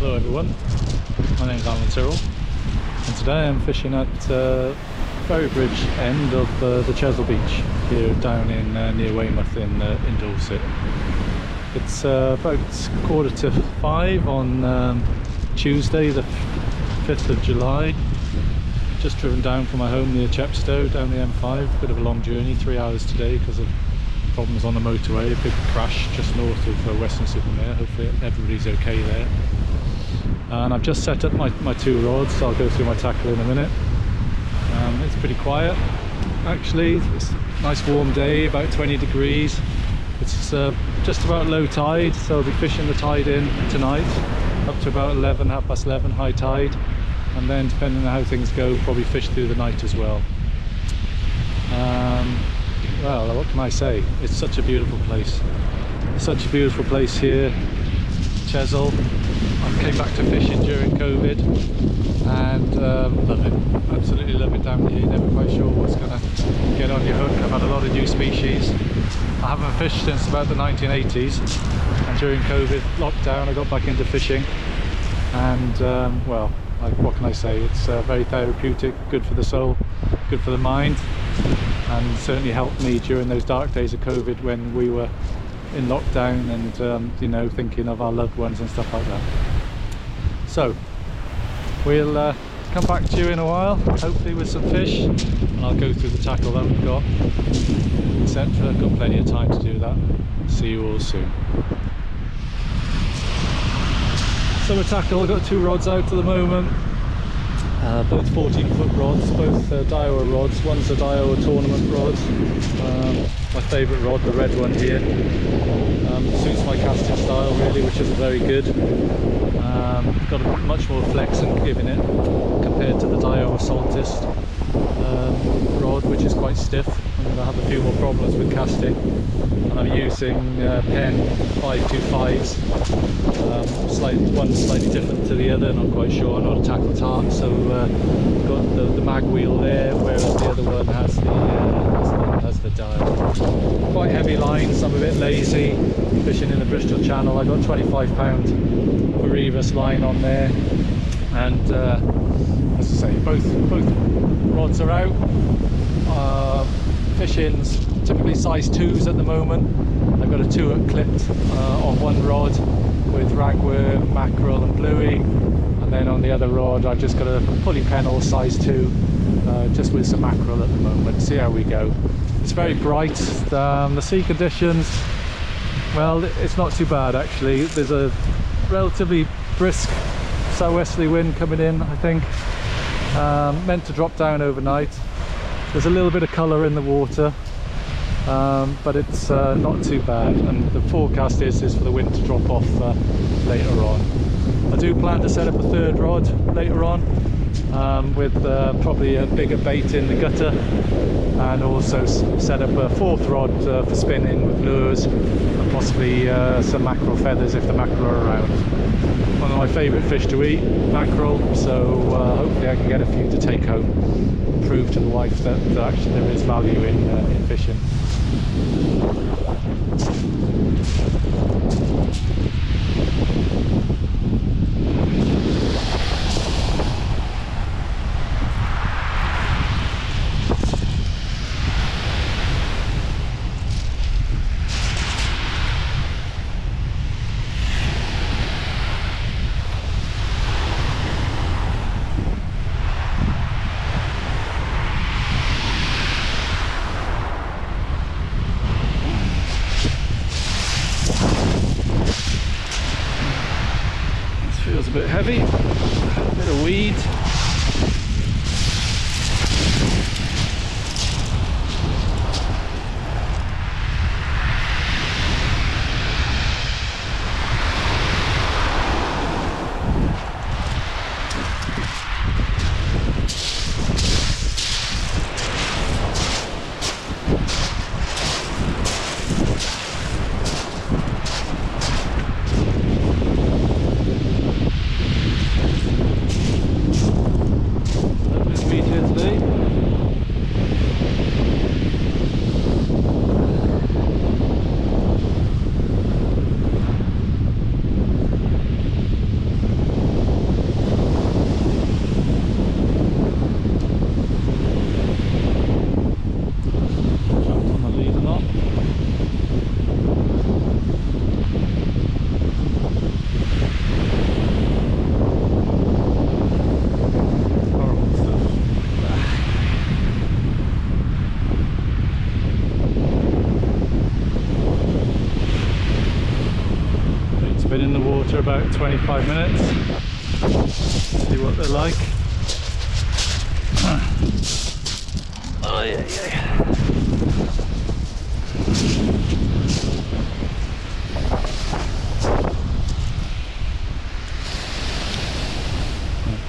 Hello everyone, my name is Alan Tyrrell and today I'm fishing at Ferrybridge end of the Chesil Beach here down in near Weymouth in Dorset. It's about 4:45 on Tuesday the 5th of July. Just driven down from my home near Chepstow down the M5, bit of a long journey, 3 hours today because of problems on the motorway, a big crash just north of Weston-super-Mare. Hopefully everybody's okay there. And I've just set up my two rods, so I'll go through my tackle in a minute. It's pretty quiet actually, it's a nice warm day, about 20 degrees. It's just about low tide, so I'll be fishing the tide in tonight up to about 11, half past 11 high tide, and then depending on how things go probably fish through the night as well. Well, what can I say? It's such a beautiful place. Such a beautiful place here, Chesil. I came back to fishing during COVID and love it. Absolutely love it down here. Never quite sure what's going to get on your hook. I've had a lot of new species. I haven't fished since about the 1980s, and during COVID lockdown I got back into fishing, and well, what can I say? It's very therapeutic, good for the soul, good for the mind, and certainly helped me during those dark days of COVID when we were in lockdown and you know, thinking of our loved ones and stuff like that. So we'll come back to you in a while, hopefully with some fish, and I'll go through the tackle that we've got, etc. I've got plenty of time to do that. See you all soon. Summer tackle, I've got two rods out at the moment, both 14-foot rods, both Daiwa rods. One's a Daiwa tournament rod, my favourite rod, the red one here. Suits my casting style really, which is very good. Got a much more flex and give in it compared to the Daiwa Saltist rod, which is quite stiff. I'm going to have a few more problems with casting, and I'm using Penn 525s. One's slightly different to the other, not quite sure, not a tackle tart, so got the mag wheel there, whereas the other one has the dial. Quite heavy lines, I'm a bit lazy fishing in the Bristol Channel. I got 25-pound Ferrybridge line on there, and as I say, both rods are out. Fishing's typically size 2s at the moment. I've got a 2-hook clipped on one rod with ragworm, mackerel and bluey, and then on the other rod I've just got a pulley pennel size 2 just with some mackerel at the moment. See how we go. It's very bright. The sea conditions, well, it's not too bad actually. There's a relatively brisk southwesterly wind coming in, I think, meant to drop down overnight. There's a little bit of colour in the water, but it's not too bad, and the forecast is for the wind to drop off later on. I do plan to set up a third rod later on with probably a bigger bait in the gutter, and also set up a fourth rod for spinning with lures, and possibly some mackerel feathers if the mackerel are around. One of my favourite fish to eat, mackerel, so hopefully I can get a few to take home and prove to the wife that actually there is value in fishing. Feels a bit heavy, a bit of weed. water about 25 minutes. See what they're like. Oh yeah, yeah.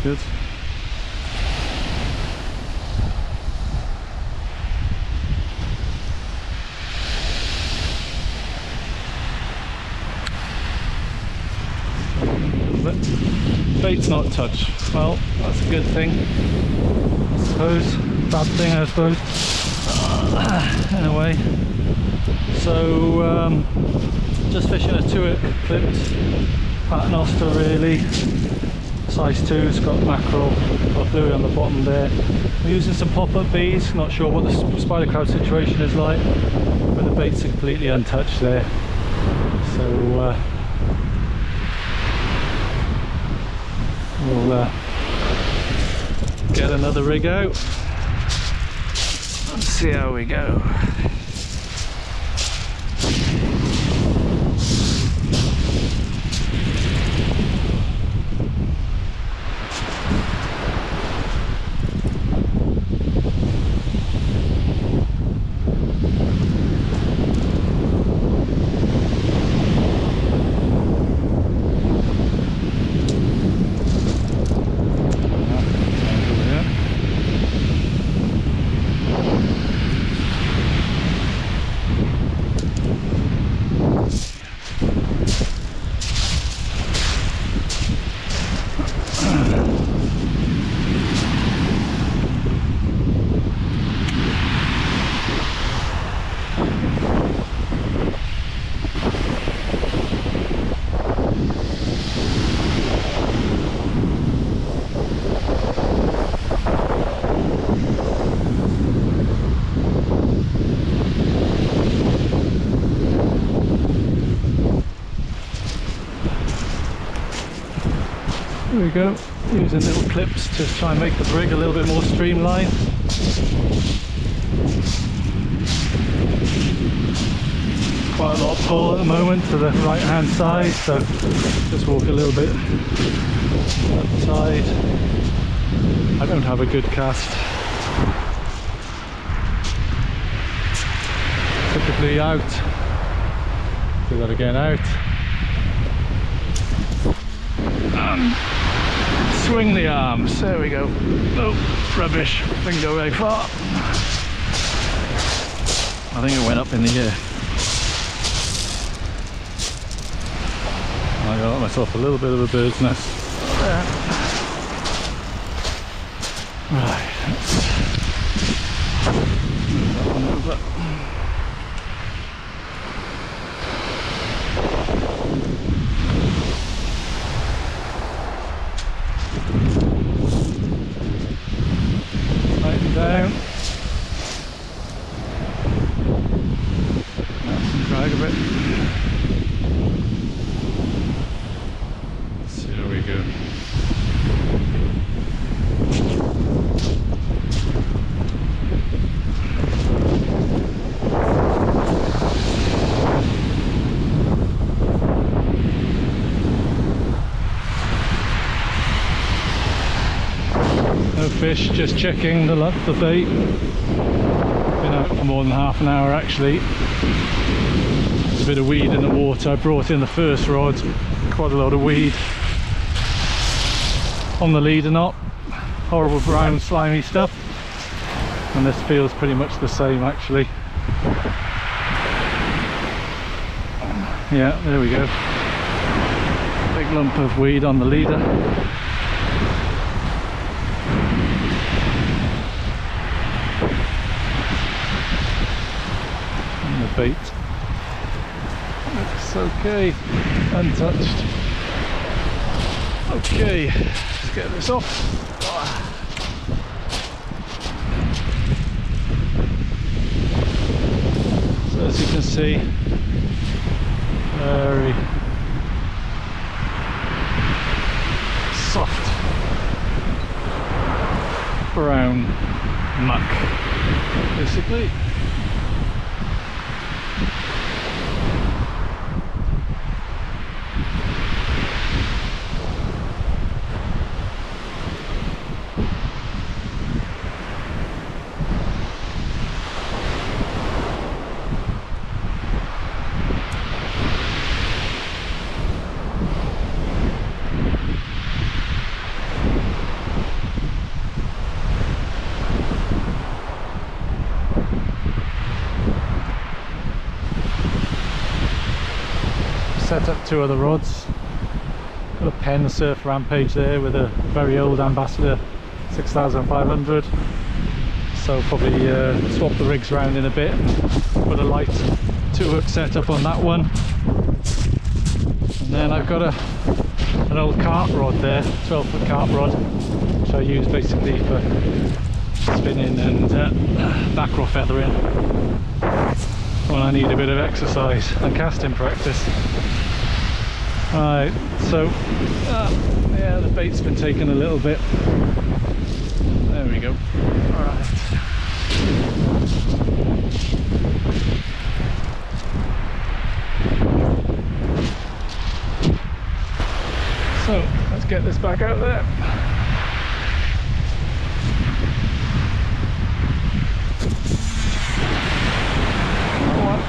Good. Bait's not touched. Well, that's a good thing, I suppose. Bad thing, I suppose. Anyway, so just fishing a 2-hook clipped paternoster really. Size 2, it's got mackerel, got buoy on the bottom there. I'm using some pop-up beads, not sure what the spider crab situation is like, but the bait's completely untouched there. So we'll get another rig out and see how we go. There we go, using little clips to try and make the brig a little bit more streamlined. Quite a lot of pull at the moment to the right hand side, so just walk a little bit up the tide. I don't have a good cast. Typically out. Do that again, out. Swing the arms, there we go. Oh, rubbish, didn't go very far. I think it went up in the air. I got myself a little bit of a bird's nest there. Right, let's move that one over. Down. Nice and drag a bit. So there we go. No fish, just checking the bait. Been out for more than half an hour actually. There's a bit of weed in the water. I brought in the first rod, quite a lot of weed on the leader knot. Horrible brown slimy stuff. And this feels pretty much the same actually. Yeah, there we go. Big lump of weed on the leader. Bait looks okay, untouched. Okay, let's get this off. So as you can see, very soft brown muck basically. set up 2 other rods. Got a Penn Surf Rampage there with a very old Ambassador 6500. So probably swap the rigs around in a bit and put a light 2-hook setup on that one. And then I've got an old carp rod there, 12-foot carp rod, which I use basically for spinning and mackerel feathering when I need a bit of exercise and casting practice. Right, so yeah, the bait's been taken a little bit. There we go. Alright. So let's get this back out there.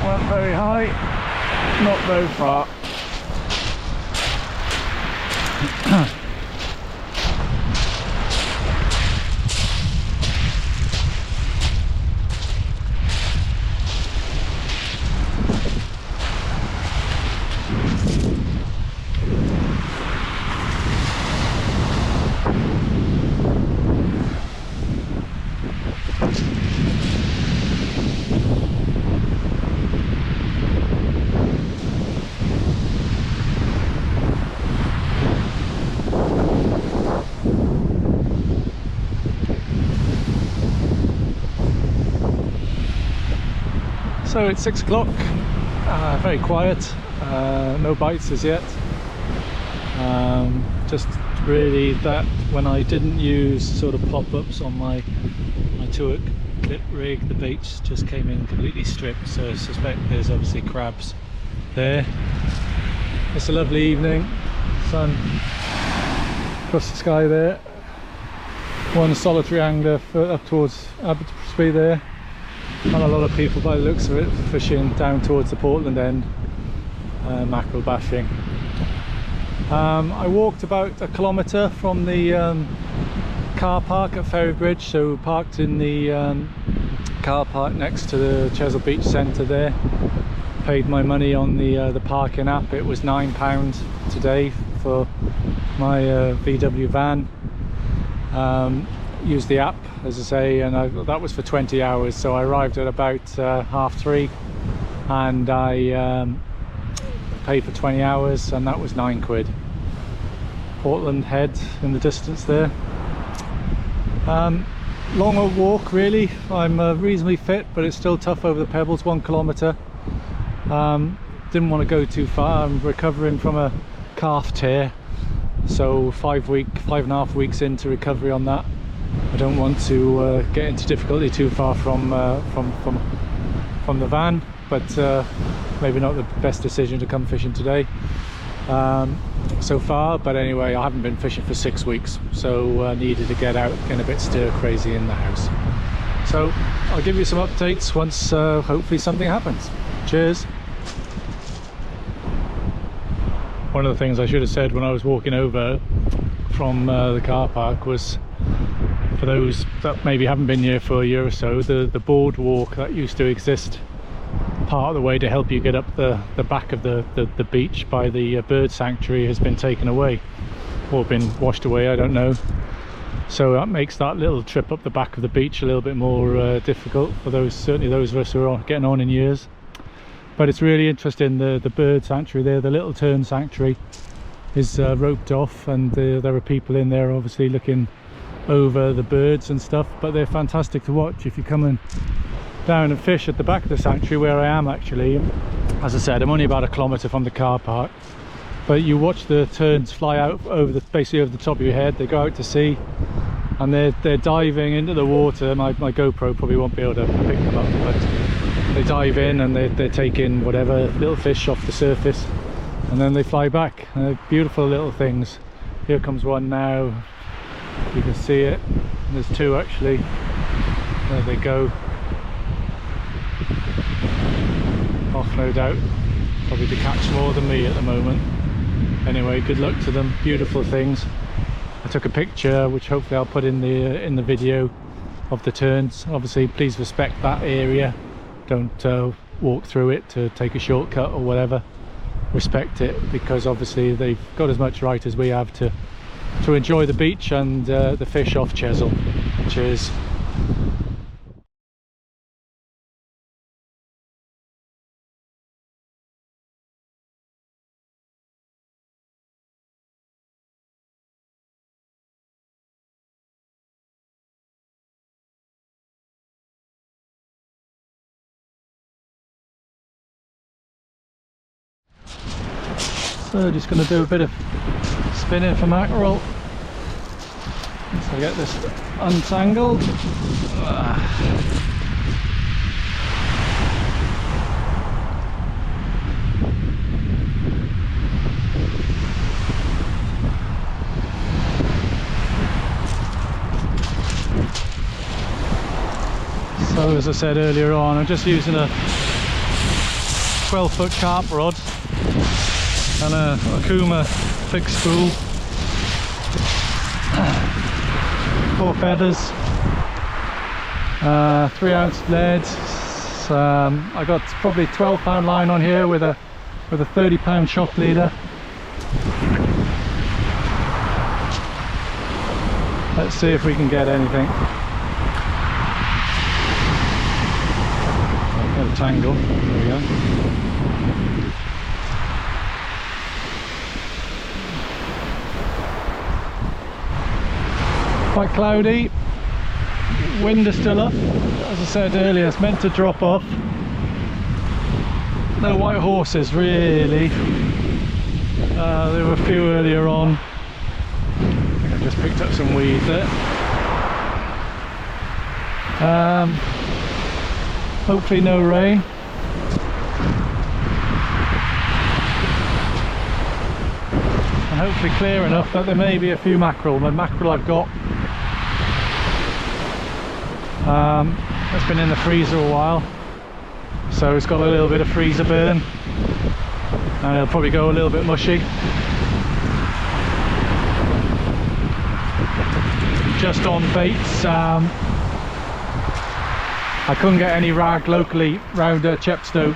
Went very high, not very far. So it's 6 o'clock, very quiet, no bites as yet. Just really that when I didn't use sort of pop-ups on my 2-hook clip rig, the baits just came in completely stripped, so I suspect there's obviously crabs there. It's a lovely evening, sun across the sky there. One solitary angler up towards Abbotsbury there. Not a lot of people by the looks of it fishing down towards the Portland end, mackerel bashing. I walked about 1 kilometre from the car park at Ferrybridge, so parked in the car park next to the Chesil Beach centre there. Paid my money on the parking app. It was £9 today for my VW van. Used the app, as I say, and that was for 20 hours, so I arrived at about 3:30 and I paid for 20 hours and that was £9. Portland Head in the distance there. Long walk really. I'm reasonably fit, but it's still tough over the pebbles. 1 kilometre. Didn't want to go too far. I'm recovering from a calf tear, so 5.5 weeks into recovery on that. I don't want to get into difficulty too far from the van, but maybe not the best decision to come fishing today so far. But anyway, I haven't been fishing for 6 weeks, so needed to get out and a bit stir crazy in the house. So I'll give you some updates once hopefully something happens. Cheers. One of the things I should have said when I was walking over from the car park was, for those that maybe haven't been here for a year or so, the boardwalk that used to exist part of the way to help you get up the back of the beach by the bird sanctuary has been taken away, or been washed away, I don't know. So that makes that little trip up the back of the beach a little bit more difficult for those, certainly those of us who are getting on in years. But it's really interesting, the bird sanctuary there, the little tern sanctuary, is roped off, and there are people in there obviously looking over the birds and stuff, but they're fantastic to watch if you're coming down and fish at the back of the sanctuary where I am actually. As I said, I'm only about 1 kilometre from the car park, but you watch the terns fly out over basically over the top of your head. They go out to sea and they're diving into the water. My GoPro probably won't be able to pick them up, but they dive in and they're taking whatever little fish off the surface, and then they fly back. Beautiful little things. Here comes one now. You can see it. There's 2 actually. There they go. Off, no doubt. Probably to catch more than me at the moment. Anyway, good luck to them. Beautiful things. I took a picture, which hopefully I'll put in the video, of the terns. Obviously, please respect that area. Don't walk through it to take a shortcut or whatever. respect it, because obviously they've got as much right as we have to enjoy the beach and the fish off Chesil. Cheers. So just going to do a bit of spinning for mackerel. So get this untangled. So as I said earlier on, I'm just using a 12-foot carp rod and a Kuma fixed spool, 4 feathers, 3-ounce lead. I got probably 12-pound line on here with a 30-pound shock leader. Let's see if we can get anything. Got a tangle. There we go. Quite cloudy, wind is still up. As I said earlier, it's meant to drop off. No white horses really. There were a few earlier on. I think I just picked up some weed there. Hopefully no rain. And hopefully clear enough that there may be a few mackerel. The mackerel I've got, it's been in the freezer a while, so it's got a little bit of freezer burn and it'll probably go a little bit mushy. Just on baits, I couldn't get any rag locally round Chepstow,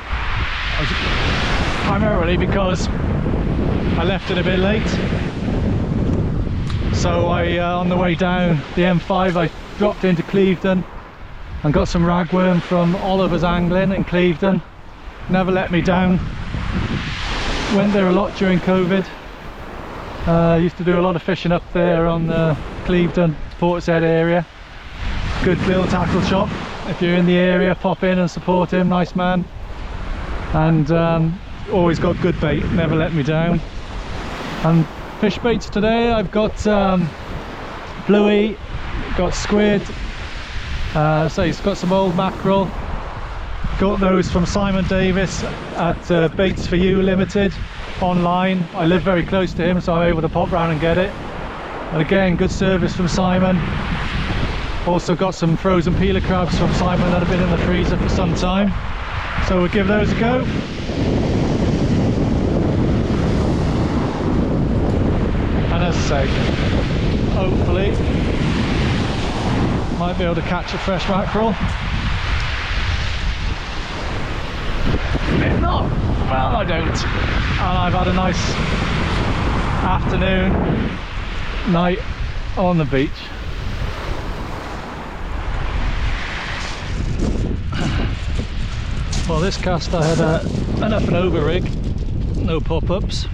primarily because I left it a bit late. So I, on the way down the M5, I dropped into Clevedon and got some ragworm from Oliver's Angling in Clevedon. Never let me down. Went there a lot during COVID. Used to do a lot of fishing up there on the Clevedon, Portishead area. Good little tackle shop. If you're in the area, pop in and support him, nice man. And always got good bait, never let me down. And fish baits today, I've got bluey, got squid, so he's got some old mackerel. Got those from Simon Davis at Baits for You Limited online. I live very close to him, so I'm able to pop round and get it. And again, good service from Simon. Also got some frozen peeler crabs from Simon that have been in the freezer for some time, so we'll give those a go. And as I say, hopefully might be able to catch a fresh mackerel. If not, well, I don't. And I've had a nice afternoon, night on the beach. Well, this cast I had an up and over rig, no pop-ups.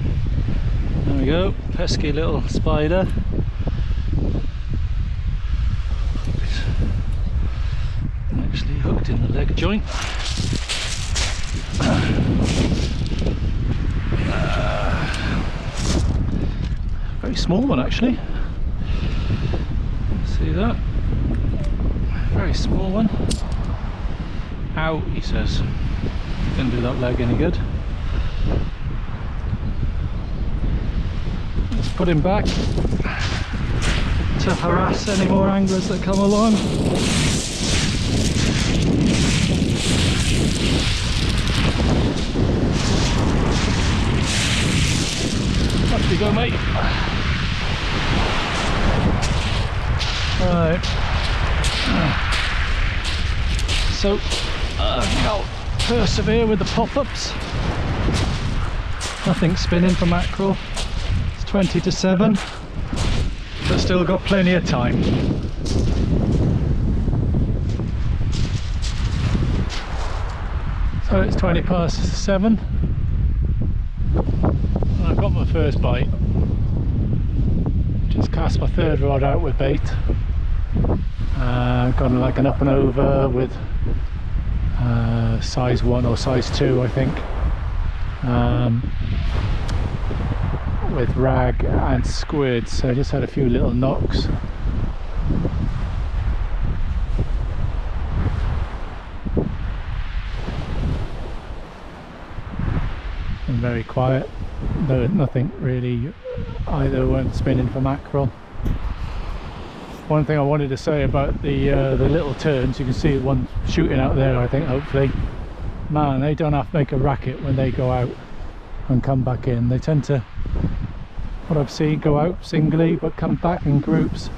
There we go, pesky little spider. Actually hooked in the leg joint. Very small one actually. See that? Very small one. Ow, he says. Didn't do that leg any good. Let's put him back to harass any more anglers that come along. Up you go, mate. Right. So I'll persevere with the pop-ups. Nothing spinning for mackerel. It's 20 to 7, but still got plenty of time. So it's 20 past 7 and I've got my first bite. Just cast my third rod out with bait. Got like an up and over with size 1 or size 2 I think, with rag and squid, so I just had a few little knocks. And very quiet, though nothing really either weren't spinning for mackerel. One thing I wanted to say about the little terns, you can see one shooting out there I think, hopefully. Man, they don't have to make a racket when they go out and come back in. They tend to, what I've seen, go out singly but come back in groups,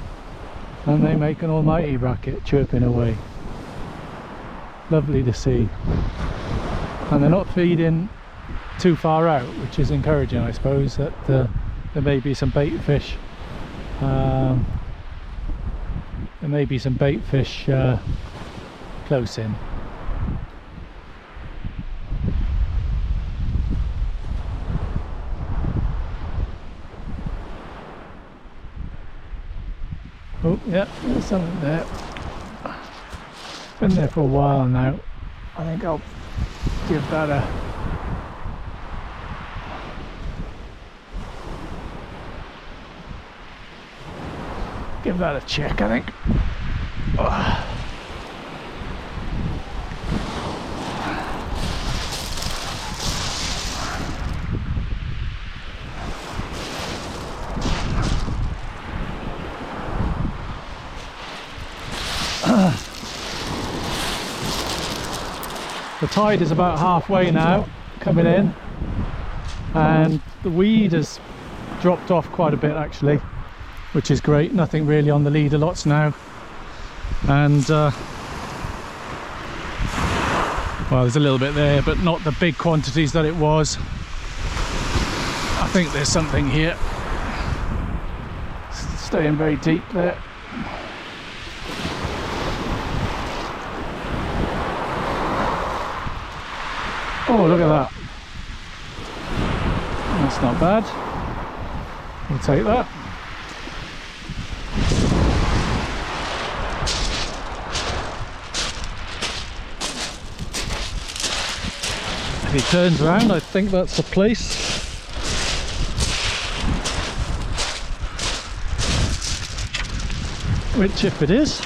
and they make an almighty racket chirping away. Lovely to see. And they're not feeding too far out, which is encouraging, I suppose, that there may be some bait fish. There may be some bait fish close in. Oh yeah, there's something there. Been there for a while now. I think I'll give that a check, I think. Oh. The tide is about halfway now, coming in, and the weed has dropped off quite a bit actually, which is great. Nothing really on the leader lots now, and well, there's a little bit there but not the big quantities that it was. I think there's something here staying very deep there. Oh, look at that. That's not bad. We'll take that. If he turns around, I think that's the Plaice. Which, if it is,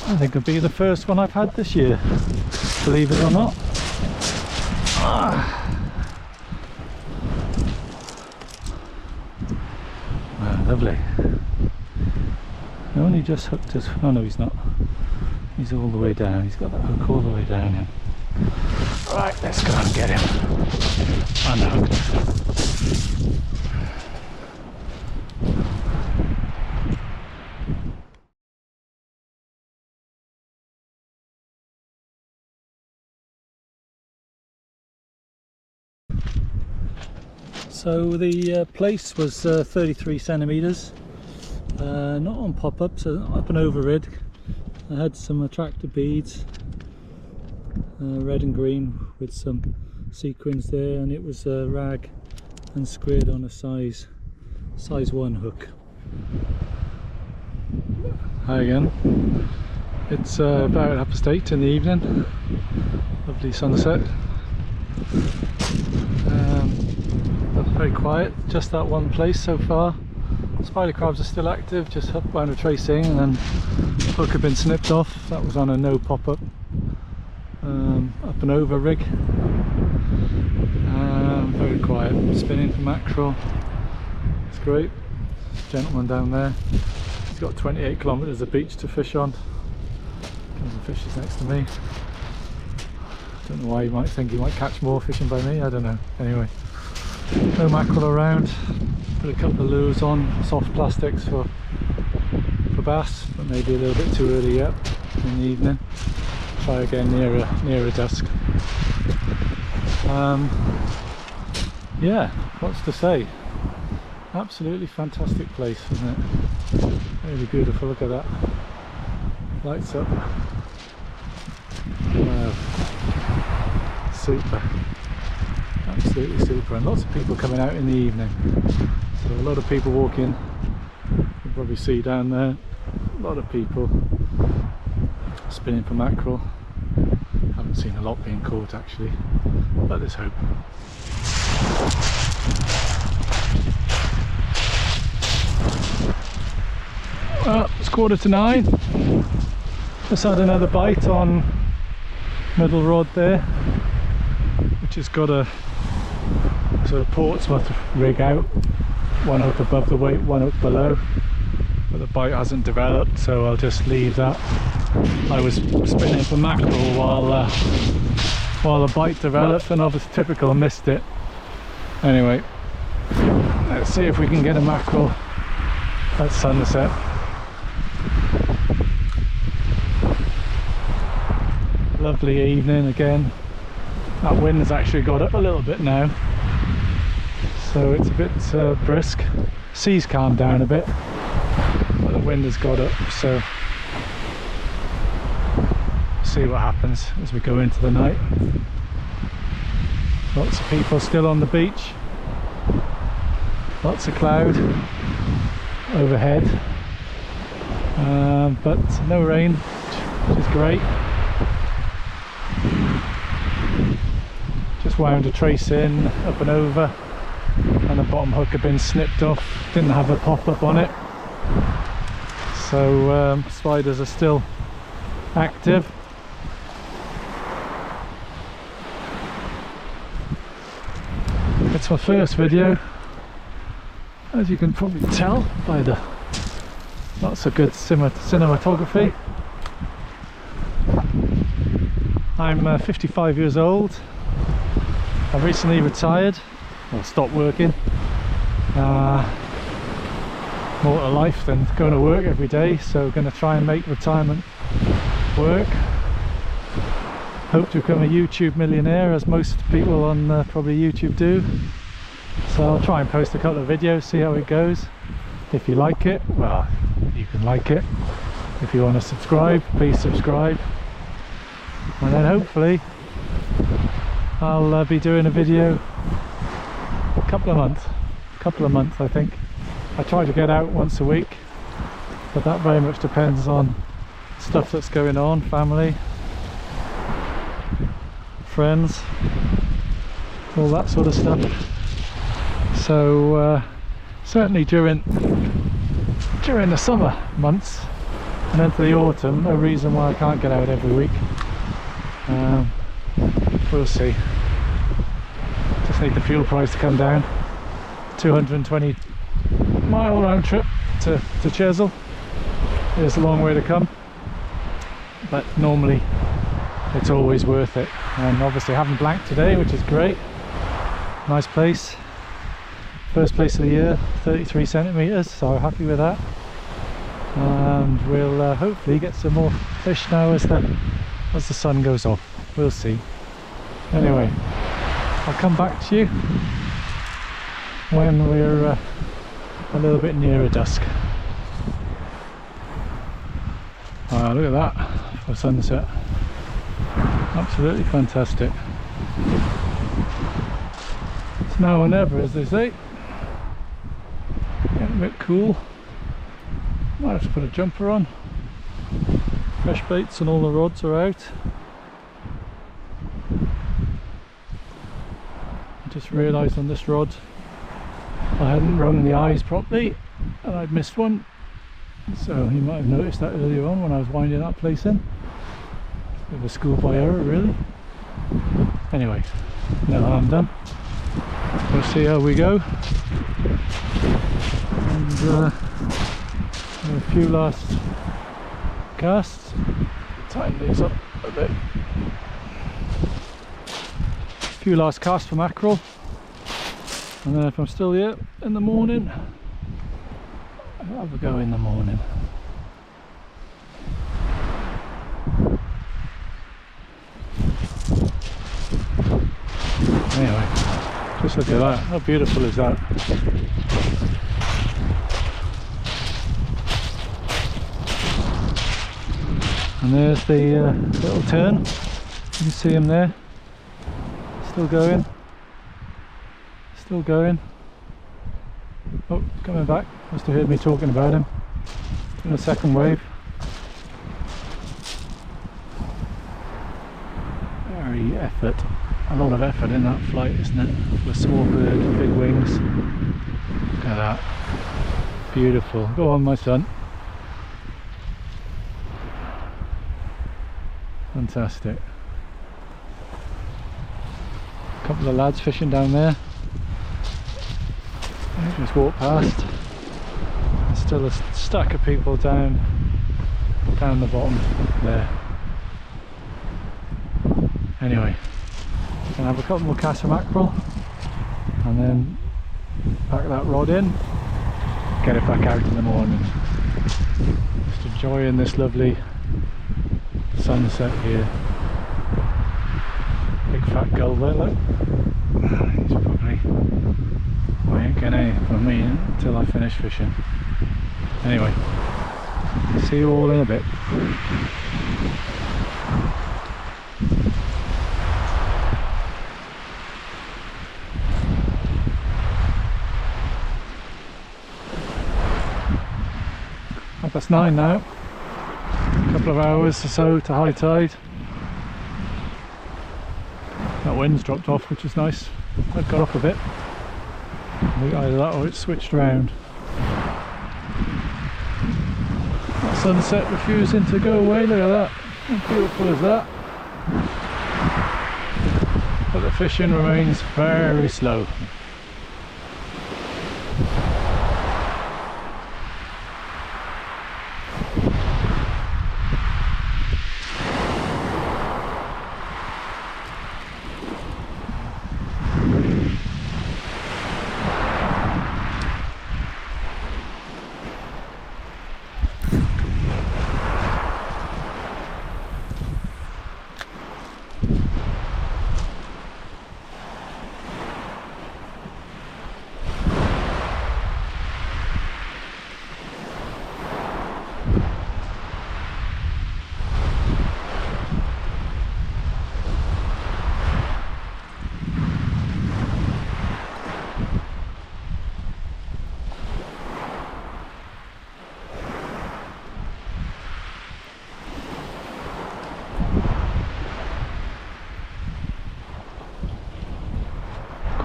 I think it'll be the first one I've had this year, believe it or not. Wow, lovely. He only just hooked us. Oh no, he's not. He's all the way down. He's got that hook all the way down him. Right, let's go and get him unhooked. So the Plaice was 33 centimetres, not on pop-up, so up and over rig. I had some attractor beads, red and green with some sequins there, and it was rag and squid on a size 1 hook. Hi again. It's about 8:30 in the evening. Lovely sunset. Very quiet, just that one place so far. Spider crabs are still active, just up round a tracing, and then hook had been snipped off. That was on a no pop-up, up and over rig. Very quiet, spinning for mackerel. It's great. Gentleman down there, he's got 28 kilometres of beach to fish on. Comes and fishes next to me. Don't know why you might think he might catch more fishing by me, I don't know. Anyway, no mackerel around. Put a couple of lures on, soft plastics for bass, but maybe a little bit too early yet in the evening. Try again nearer dusk. Yeah, what's to say? Absolutely fantastic place, isn't it? Really beautiful. Look at that. Lights up. Wow. Super. Absolutely super. And lots of people coming out in the evening. So a lot of people walking. You'll probably see down there. A lot of people spinning for mackerel. Haven't seen a lot being caught actually, but there's hope. Well, it's 9:15. Just had another bite on middle rod there, which has got a sort of Portsmouth rig out, one hook above the weight, one hook below, but the bite hasn't developed, so I'll just leave that. I was spinning for mackerel while the bite developed, and obviously typical, missed it. Anyway, let's see if we can get a mackerel at sunset. Lovely evening again. That wind has actually got up a little bit now, so it's a bit brisk. Sea's calmed down a bit, but the wind has got up, so see what happens as we go into the night. Lots of people still on the beach, lots of cloud overhead, but no rain, which is great. Just wound a trace in, up and over, and the bottom hook had been snipped off, didn't have a pop-up on it, so sliders are still active. It's my first video, as you can probably tell by the lots of good cinematography. I'm 55 years old. I've recently retired, or stopped working. More to life than going to work every day, so going to try and make retirement work. Hope to become a YouTube millionaire, as most people on probably YouTube do. So I'll try and post a couple of videos, see how it goes. If you like it, well, you can like it. If you want to subscribe, please subscribe. And then hopefully I'll be doing a video a couple of months I think. I try to get out once a week, but that very much depends on stuff that's going on, family, friends, all that sort of stuff. So certainly during the summer months and into the autumn, no reason why I can't get out every week. We'll see. Just need the fuel price to come down. 220-mile round trip to Chesil. It's a long way to come, but normally it's always worth it. And obviously having blank today, which is great. Nice place. First place of the year, 33 centimetres, so happy with that. And we'll hopefully get some more fish now as the sun goes off. We'll see. Anyway, I'll come back to you when we're a little bit nearer dusk. Look at that for sunset. Absolutely fantastic. It's now or never, as they say. Getting a bit cool. Might have to put a jumper on. Fresh baits and all the rods are out. I just realised on this rod I hadn't rung the eyes properly and I'd missed one, so you might have noticed that earlier on when I was winding that place in. Bit of a schoolboy error really. Anyway, no harm done. We'll see how we go, and a few last casts. Tighten these up a bit. A few last casts for mackerel, and then if I'm still here in the morning, I'll have a go in the morning. Anyway, just look at that. How beautiful is that? And there's the little turn. You can see him there. Still going. Still going. Oh, coming back. Must have heard me talking about him. In a second wave. Very effort. A lot of effort in that flight, isn't it? For a small bird, big wings. Look at that. Beautiful. Go on, my son. Fantastic. A couple of lads fishing down there. I just walked past. There's still a stack of people down the bottom there. Anyway, gonna have a couple more casts of mackerel and then pack that rod in, get it back out in the morning. Just enjoying this lovely sunset here. Big fat gull there, look. He's probably, well, he ain't getting anything from me until I finish fishing. Anyway, see you all in a bit. That's 9 now. A couple of hours or so to high tide. That wind's dropped off, which is nice. I've got up a bit. Either that or it's switched around. That sunset refusing to go away, look at that. How beautiful is that? But the fishing remains very slow.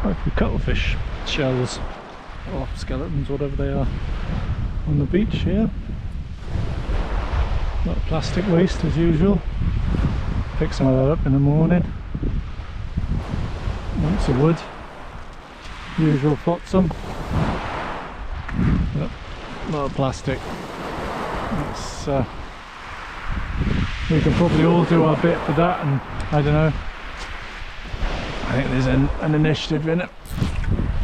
Quite a few cuttlefish shells or skeletons, whatever they are, on the beach here. A lot of plastic waste as usual. Pick some of that up in the morning. Lumps of wood, usual flotsam. Yep. A lot of plastic. It's, we can probably all do our bit for that, and I don't know. I think there's an initiative in it.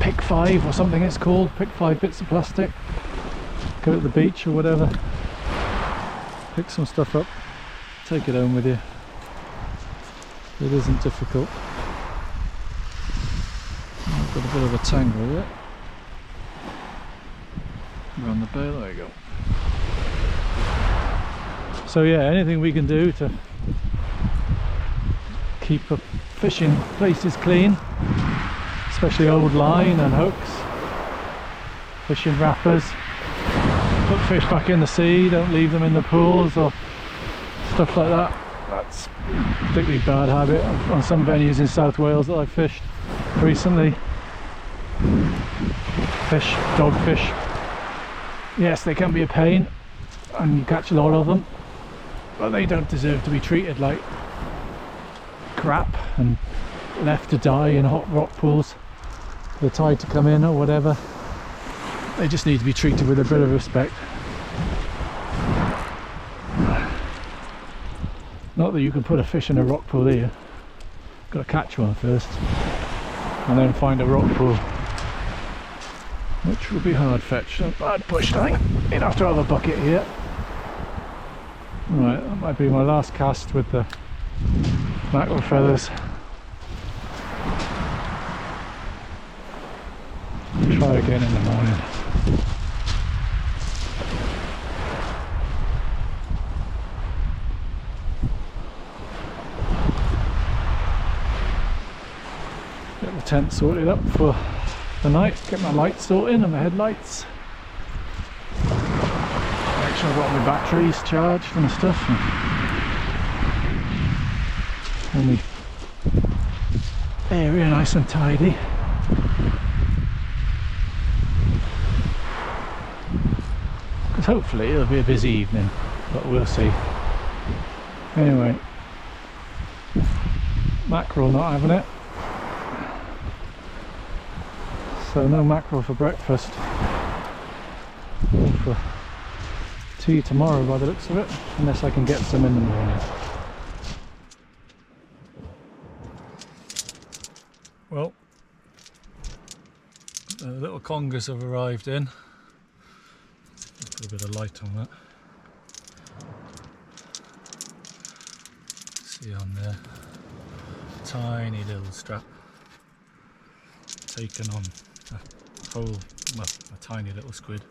Pick 5 or something it's called. Pick 5 bits of plastic. Go to the beach or whatever. Pick some stuff up. Take it home with you. It isn't difficult. I've got a bit of a tangle there. Around the bail, there you go. So yeah, anything we can do to keep the fishing places clean, especially old line and hooks, fishing wrappers, put fish back in the sea, don't leave them in the pools or stuff like that. That's a particularly bad habit on some venues in South Wales that I've fished recently. Fish, dogfish, yes, they can be a pain and you catch a lot of them, but they don't deserve to be treated like crap and left to die in hot rock pools for the tide to come in or whatever. They just need to be treated with a bit of respect. Not that you can put a fish in a rock pool here. Got to catch one first and then find a rock pool, which will be hard fetch. Bad push line. You'd have to have a bucket here. Right, that might be my last cast with the mackerel feathers. Try again in the morning. Get the tent sorted up for the night, get my lights sorted and my headlights. Make sure I've got my batteries charged and stuff. And my area nice and tidy. Because hopefully it'll be a busy evening, but we'll see. Anyway, mackerel not having it. So no mackerel for breakfast. Or for tea tomorrow by the looks of it, unless I can get some in the morning. Well, the little congers have arrived in. Put a bit of light on that. See on there, tiny little strap taken on a whole, well, a tiny little squid.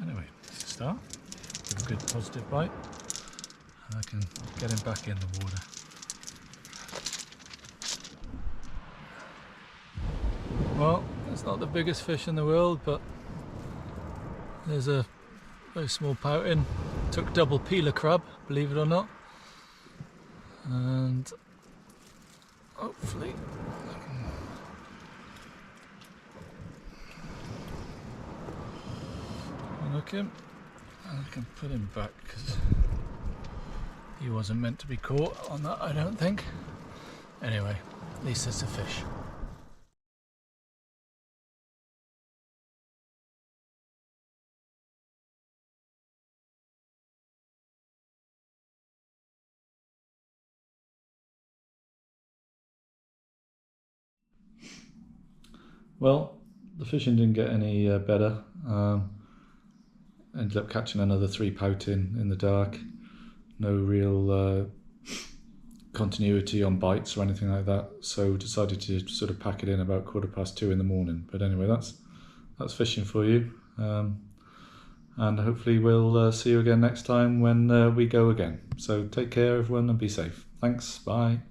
Anyway, let's start. Give a good positive bite, and I can get him back in the water. Well, it's not the biggest fish in the world, but there's a very small pouting. Took double peeler crab, believe it or not, and hopefully I can unhook him and I can put him back, because he wasn't meant to be caught on that, I don't think. Anyway, at least it's a fish. Well, the fishing didn't get any better. Ended up catching another 3 pouting in the dark. No real continuity on bites or anything like that, so decided to sort of pack it in about 2:15 in the morning. But anyway, that's fishing for you, and hopefully we'll see you again next time when we go again. So take care everyone and be safe. Thanks, bye.